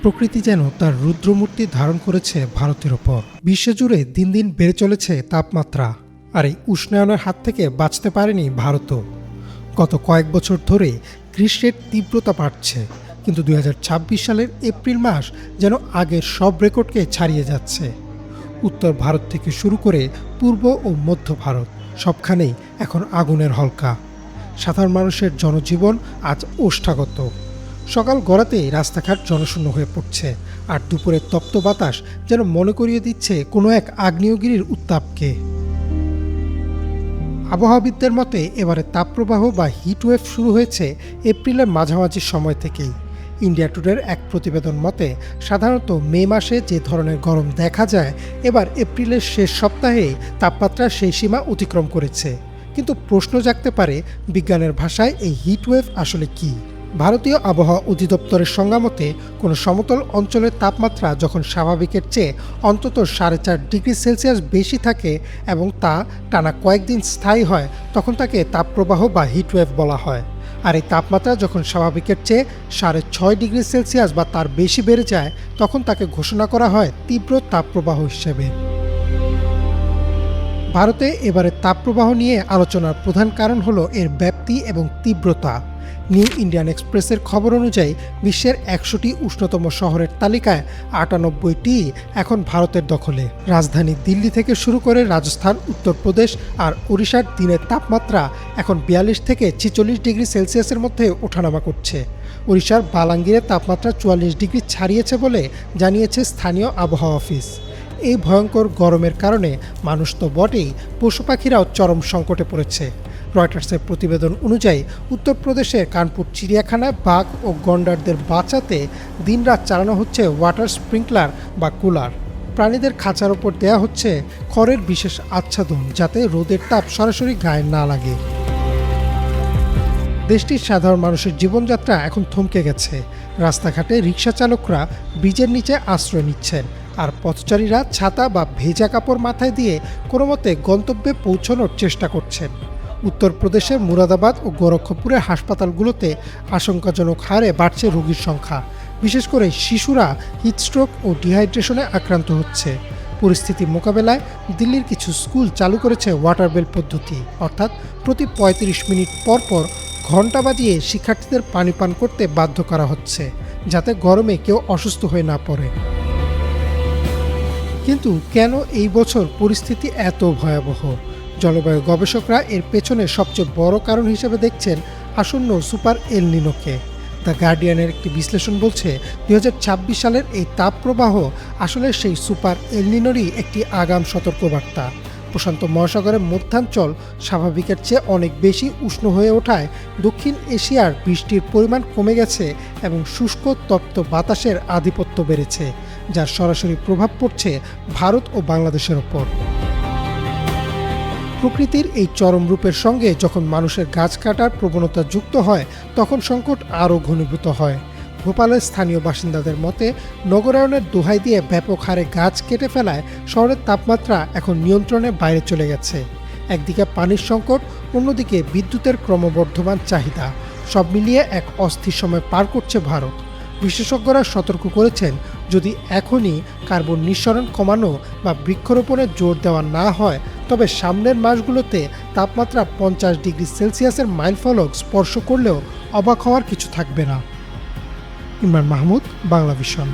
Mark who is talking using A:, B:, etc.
A: প্রকৃতি যেন তার রুদ্রমূর্তি ধারণ করেছে ভারতের ওপর। বিশ্বজুড়ে দিন দিন বেড়ে চলেছে তাপমাত্রা, আর এই উষ্ণায়নের হাত থেকে বাঁচতে পারেনি ভারতও। গত কয়েক বছর ধরে গ্রীষ্মের তীব্রতা বাড়ছে, কিন্তু 2026 সালের এপ্রিল মাস যেন আগের সব রেকর্ডকে ছাড়িয়ে যাচ্ছে। উত্তর ভারত থেকে শুরু করে পূর্ব ও মধ্য ভারত সবখানেই এখন আগুনের হলকা। সাধারণ মানুষের জনজীবন আজ ওষ্ঠাগত। সকাল গড়াতেই রাস্তাঘাট জনশূন্য হয়ে পড়ছে, আর দুপুরের তপ্ত বাতাস যেন মনে করিয়ে দিচ্ছে কোনো এক আগ্নেয়গিরির উত্তাপকে। আবহাওয়াবিদদের মতে এবারে তাপপ্রবাহ বা হিটওয়েভ শুরু হয়েছে এপ্রিলের মাঝামাঝি সময় থেকেই। ইন্ডিয়া টুডের এক প্রতিবেদন মতে সাধারণত মে মাসে যে ধরনের গরম দেখা যায়, এবার এপ্রিলের শেষ সপ্তাহেই তাপমাত্রা সেই সীমা অতিক্রম করেছে। কিন্তু প্রশ্ন জাগতে পারে, বিজ্ঞানের ভাষায় এই হিটওয়েভ আসলে কী? ভারতীয় আবহাওয়া অধিদপ্তরের সংজ্ঞা মতে কোনো সমতল অঞ্চলের তাপমাত্রা যখন স্বাভাবিকের চেয়ে অন্তত 4.5 ডিগ্রি সেলসিয়াস বেশি থাকে এবং তা টানা কয়েকদিন স্থায়ী হয়, তখন তাকে তাপপ্রবাহ বা হিটওয়েভ বলা হয়। আর এই তাপমাত্রা যখন স্বাভাবিকের চেয়ে 6.5 ডিগ্রি সেলসিয়াস বা তার বেশি বেড়ে যায়, তখন তাকে ঘোষণা করা হয় তীব্র তাপপ্রবাহ হিসেবে। ভারতে এবারে তাপপ্রবাহ নিয়ে আলোচনার প্রধান কারণ হলো এর ব্যাপ্তি এবং তীব্রতা। নিউ ইন্ডিয়ান এক্সপ্রেসের খবর অনুযায়ী বিশ্বের 100টি উষ্ণতম শহরের তালিকায় 98টি এখন ভারতের দখলে। রাজধানী দিল্লি থেকে শুরু করে রাজস্থান, উত্তরপ্রদেশ আর ওড়িশার দিনের তাপমাত্রা এখন 42 থেকে 46 ডিগ্রি সেলসিয়াসের মধ্যে ওঠানামা করছে। ওড়িশার বালাঙ্গীরে তাপমাত্রা 44 ডিগ্রি ছাড়িয়েছে বলে জানিয়েছে স্থানীয় আবহাওয়া অফিস। এই ভয়ঙ্কর গরমের কারণে মানুষ তো বটেই, পশু পাখিরাও চরম সংকটে পড়েছে। রয়টার্সের প্রতিবেদন অনুযায়ী উত্তরপ্রদেশের কানপুর চিড়িয়াখানায় বাঘ ও গন্ডারদের বাঁচাতে দিনরাত চালানো হচ্ছে ওয়াটার স্প্রিংকলার বা কুলার। প্রাণীদের খাঁচার ওপর দেয়া হচ্ছে খড়ের বিশেষ আচ্ছাদন, যাতে রোদের তাপ সরাসরি গায়ে না লাগে। দেশটির সাধারণ মানুষের জীবনযাত্রা এখন থমকে গেছে। রাস্তাঘাটে রিক্সা চালকরা ব্রিজের নিচে আশ্রয় নিচ্ছেন, আর পথচারীরা ছাতা বা ভেজা কাপড় মাথায় দিয়ে কোনো মতে গন্তব্যে পৌঁছানোর চেষ্টা করছেন। উত্তরপ্রদেশের মুরাদাবাদ ও গোরক্ষপুরের হাসপাতালগুলোতে আশঙ্কাজনক হারে বাড়ছে রোগীর সংখ্যা। বিশেষ করে শিশুরা হিটস্ট্রোক ও ডিহাইড্রেশনে আক্রান্ত হচ্ছে। পরিস্থিতি মোকাবেলায় দিল্লির কিছু স্কুল চালু করেছে ওয়াটার বেল পদ্ধতি, অর্থাৎ প্রতি 35 মিনিট পর পর ঘণ্টা বাজিয়ে শিক্ষার্থীদের পানি পান করতে বাধ্য করা হচ্ছে, যাতে গরমে কেউ অসুস্থ হয়ে না পড়ে। কিন্তু কেন এই বছর পরিস্থিতি এত ভয়াবহ? জলবায়ু গবেষকরা এর পেছনে সবচেয়ে বড় কারণ হিসেবে দেখছেন আসন্ন সুপার এল নিনোকে। দ্য গার্ডিয়ানের একটি বিশ্লেষণ বলছে 2026 সালের এই তাপপ্রবাহ আসলে সেই সুপার এল নিনোরই একটি আগাম সতর্কবার্তা। প্রশান্ত মহাসাগরের মধ্যাঞ্চল স্বাভাবিকের চেয়ে অনেক বেশি উষ্ণ হয়ে ওঠায় দক্ষিণ এশিয়ার বৃষ্টির পরিমাণ কমে গেছে এবং শুষ্ক তপ্ত বাতাসের আধিপত্য বেড়েছে, যার সরাসরি প্রভাব পড়ছে ভারত ও বাংলাদেশের ওপর। প্রকৃতির এই চরম রূপের সঙ্গে যখন মানুষের গাছ কাটার প্রবণতা যুক্ত হয়, তখন সংকট আরও ঘনীভূত হয়। ভোপালের স্থানীয় বাসিন্দাদের মতে নগরায়নের দোহাই দিয়ে ব্যাপক হারে গাছ কেটে ফেলায় শহরের তাপমাত্রা এখন নিয়ন্ত্রণের বাইরে চলে গেছে। একদিকে পানির সংকট, অন্যদিকে বিদ্যুতের ক্রমবর্ধমান চাহিদা, সব মিলিয়ে এক অস্থির সময় পার করছে ভারত। বিশেষজ্ঞরা সতর্ক করেছেন, যদি এখনই কার্বন নিঃসরণ কমানো বা বৃক্ষরোপণে জোর দেওয়া না হয়, তবে সামনের মাসগুলোতে তাপমাত্রা 50 ডিগ্রি সেলসিয়াসের মাইলফলক স্পর্শ করলেও অবাক হওয়ার কিছু থাকবে না। ইমরান মাহমুদ, বাংলা ভিশন।